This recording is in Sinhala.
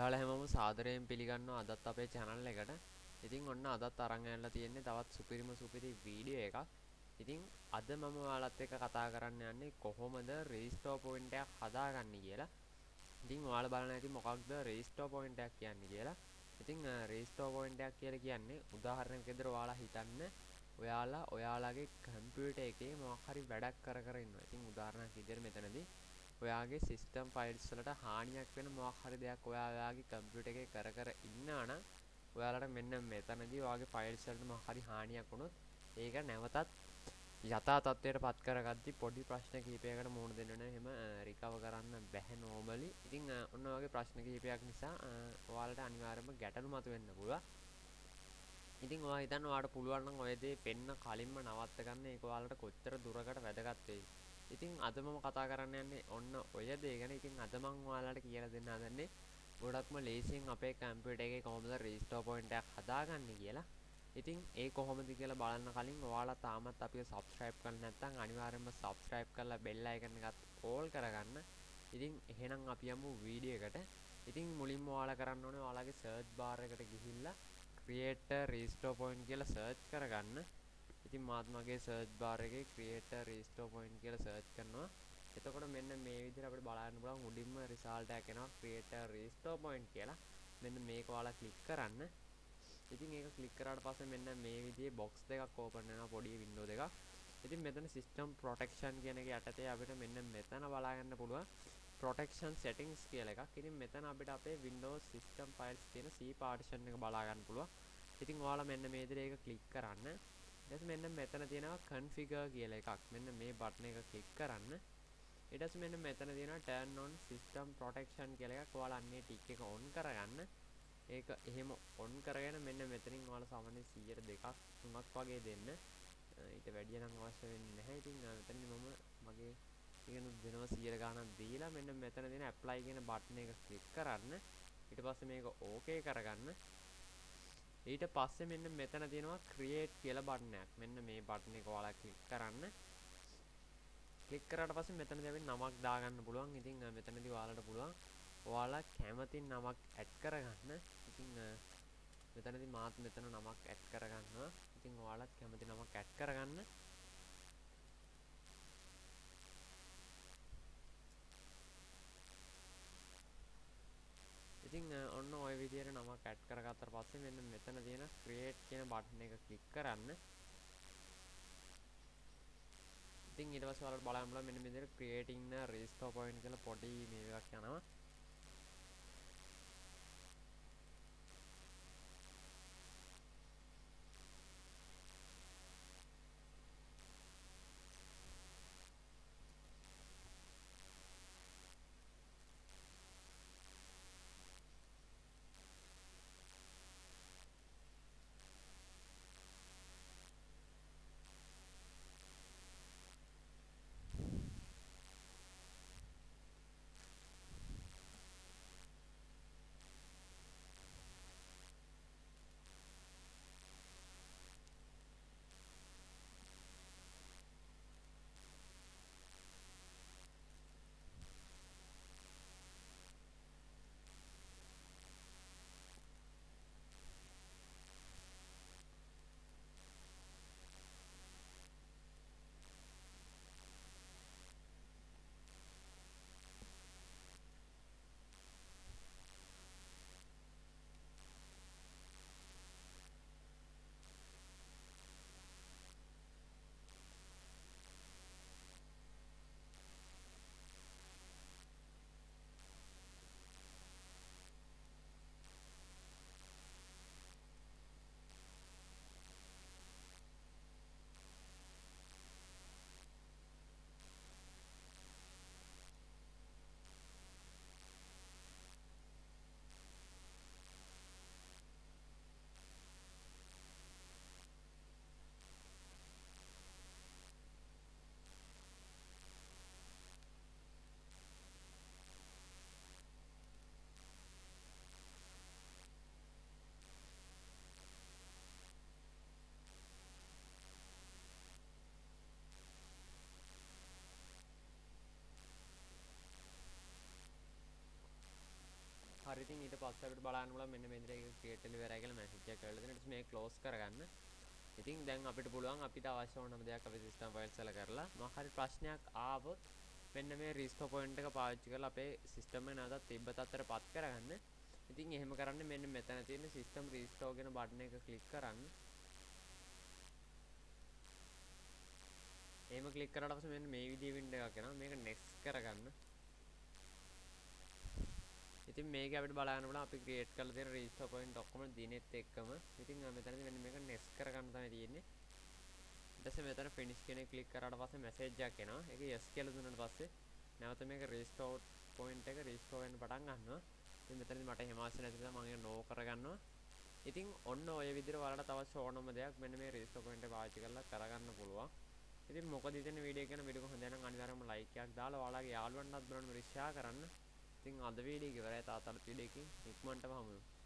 ඔයාලා හැමෝම සාදරයෙන් පිළිගන්නවා අදත් අපේ channel එකට. ඉතින් ඔන්න අදත් අරන් ඇවිල්ලා තියෙන්නේ තවත් සුපිරි වීඩියෝ එකක්. ඉතින් අද මම ඔයාලත් එක්ක කතා කරන්න යන්නේ කොහොමද restore point එකක් හදාගන්නේ කියලා. ඉතින් ඔයාලා බලන්න ඇති මොකක්ද restore point එකක් කියන්නේ කියලා. ඉතින් restore point එකක් කියලා කියන්නේ උදාහරණයක් විදිහට ඔයාලා හිතන්න ඔයාලගේ කම්පියුටර් එකේ මොකක් හරි වැඩක් කර ඉන්නවා. ඉතින් උදාහරණයක් විදිහට මෙතනදී ඔයාගේ සිස්ටම් ෆයිල්ස් වලට හානියක් වෙන මොකක් හරි දෙයක් ඔයාගේ කම්පියුටර් එකේ කර ඉන්නවා නම් ඔයාලට මෙන්න මෙතනදී ඔයාගේ ෆයිල්ස් වලට මොකක් හරි හානියක් වුණොත් ඒක නැවතත් යථා තත්ත්වයට පත් කරගද්දි පොඩි ප්‍රශ්න කිහිපයකට මුහුණ දෙන්න වෙනවා. එහෙම රිකවර් කරන්න බැහැ නෝමලි. ඉතින් ඔන්න ඔයගේ ප්‍රශ්න කිහිපයක් නිසා ඔයාලට අනිවාර්යයෙන්ම ගැටලු මතුවෙන්න පුළුවන්. ඉතින් ඔයා හිතන්න ඔයාලට පුළුවන් නම් ඔය දේ පෙන්න කලින්ම නවත්ත ගන්න. ඒක ඔයාලට කොච්චර දුරකට වැදගත් වෙයිද? ඉතින් අද මම කතා කරන්න යන්නේ ඔන්න ඔය දේ ගැන. ඉතින් අද මම ඔයාලට කියලා දෙන්න හදන්නේ ගොඩක්ම ලේසියෙන් අපේ කම්පියුටර් එකේ කොහොමද restore point එකක් හදාගන්නේ කියලා. ඉතින් ඒ කොහොමද කියලා බලන්න කලින් ඔයාලා තාමත් අපිව subscribe කරලා නැත්නම් අනිවාර්යයෙන්ම subscribe කරලා bell icon එකත් all කරගන්න. ඉතින් එහෙනම් අපි යමු වීඩියෝ එකට. ඉතින් මුලින්ම ඔයාලා කරන්න ඕනේ ඔයාලගේ search bar එකට ගිහිල්ලා create a restore point කියලා search කරගන්න. ඉතින් මාත් මගේ search bar එකේ create a restore point කියලා search කරනවා. එතකොට මෙන්න මේ විදිහට අපිට බලන්න පුළුවන් උඩින්ම result එකක් එනවා create a restore point කියලා. මෙන්න මේක ඔයාලා click කරන්න. ඉතින් ඒක click කරාට පස්සේ මෙන්න මේ විදිහේ box දෙකක් open වෙනවා, පොඩි window දෙකක්. ඉතින් මෙතන system protection කියන එක යටතේ අපිට මෙන්න මෙතන බලා ගන්න පුළුවන් protection settings කියලා එකක්. ඉතින් මෙතන අපිට අපේ Windows system files තියෙන C partition එක බලා ගන්න පුළුවන්. ඉතින් ඔයාලා මෙන්න මේ විදිහට ඒක click කරන්න. ඊට මෙන්න මෙතන තියෙනවා configure කියලා එකක්. මෙන්න මේ බටන් එක click කරන්න. ඊට පස්සේ මෙන්න මෙතන තියෙනවා turn on system protection කියලා එකක්. ඔයාලා අන්නේ ටික් එක on කරගන්න. ඒක එහෙම on කරගෙන මෙන්න මෙතනින් ඔයාලා සාමාන්‍යයෙන් 100ට දෙකක් තුනක් වගේ දෙන්න. ඊට වැඩිය නම් අවශ්‍ය වෙන්නේ නැහැ. ඉතින් මෙතනින් මම මගේ ඉගෙන දෙනවා 100 ගාණක් දීලා මෙන්න මෙතන තියෙන apply කියන බටන් එක click කරන්න. ඊට පස්සේ මේක okay කරගන්න. ඊට පස්සේ මෙන්න මෙතන තියෙනවා create කියලා බටන් එකක්. මෙන්න මේ බටන් එක ඔයාලා click කරන්න. click කරාට පස්සේ මෙතනදී අපි නමක් දාගන්න පුළුවන්. ඉතින් මෙතනදී ඔයාලට පුළුවන් ඔයාලා කැමති නමක් add කරගන්න. ඉතින් මෙතනදී මාත් මෙතන නමක් add කරගන්නවා. ඉතින් ඔයාලත් කැමති නමක් add කරගන්න. ඉතින් ඔන්න ඔය විදිහට නමක් add කරගත්තාට පස්සේ මෙන්න මෙතන තියෙන create කියන බටන් එක click කරන්න. ඉතින් ඊට පස්සේ ඔයාලට බලන්න පුළුවන් මෙන්න මේ විදිහට creating a restore point කියලා පොඩි මේ එකක් යනවා. හරි ඉතින් ඊට පස්සේ අපිට බලන්න පුළුවන් මෙන්න මේ විදිහට ඒක ක්‍රියේට් වෙලා ඉවරයි කියලා මැසේජ් එකක් කරලා දෙනවා. ඊට පස්සේ මේක ක්ලෝස් කරගන්න. ඉතින් දැන් අපිට පුළුවන් අපිට අවශ්‍ය ඕනම දෙයක් අපේ සිස්ටම් ෆයිල්ස් වල කරලා මොකක් හරි ප්‍රශ්නයක් ආවොත් මෙන්න මේ රීස්ටෝර් පොයින්ට් එක පාවිච්චි කරලා අපේ සිස්ටම් එක නැවතත් තිබ්බ තත්ත්වයට පත් කරගන්න. ඉතින් එහෙම කරන්න මෙන්න මෙතන තියෙන සිස්ටම් රීස්ටෝර් කියන බටන් එක ක්ලික් කරන්න. එහෙම ක්ලික් කරාට පස්සේ මෙන්න මේ විදිහේ වින්ඩෝ එකක් එනවා. මේක නෙක්ස්ට් කරගන්න. ඉතින් මේක අපිට බලන්න පුළුවන් අපි ක්‍රියේට් කරලා තියෙන රීස්ටෝර් පොයින්ට් ඔක්කොම දිනෙත් එක්කම. ඉතින් මෙතනදී මෙන්න මේක නෙක්ස්ට් කරගන්න තමයි තියෙන්නේ. ඊට පස්සේ මෙතන ෆිනිෂ් කියන එක ක්ලික් කරාට පස්සේ මැසේජ් එකක් එනවා. ඒක yes කියලා දුන්නාට පස්සේ නැවත මේක රීස්ටෝර් පොයින්ට් එක රීස්ටෝර් වෙන්න පටන් ගන්නවා. ඉතින් මෙතනදී මට එහෙම අවශ්‍ය නැති නිසා මම ඒක නෝ කරගන්නවා. ඉතින් ඔන්න ඔය විදිහට ඔයාලට තවත් ඕනම දෙයක් මෙන්න මේ රීස්ටෝර් පොයින්ට් එක පාවිච්චි කරලා කරගන්න පුළුවන්. ඉතින් මොකද ඉතින් වීඩියෝ එක ගැන වීඩියෝ එක හොඳ නම් අනිවාර්යයෙන්ම ලයික් එකක් දාලා ඔයාලගේ යාළුවන්ටත් බලන්න ෂෙයා කරන්න. ඉතින් අද වීඩියෝ එක ඉවරයි. තාත්තට වීඩියෝ එකකින් ඉක්මනටම හමු වෙමු.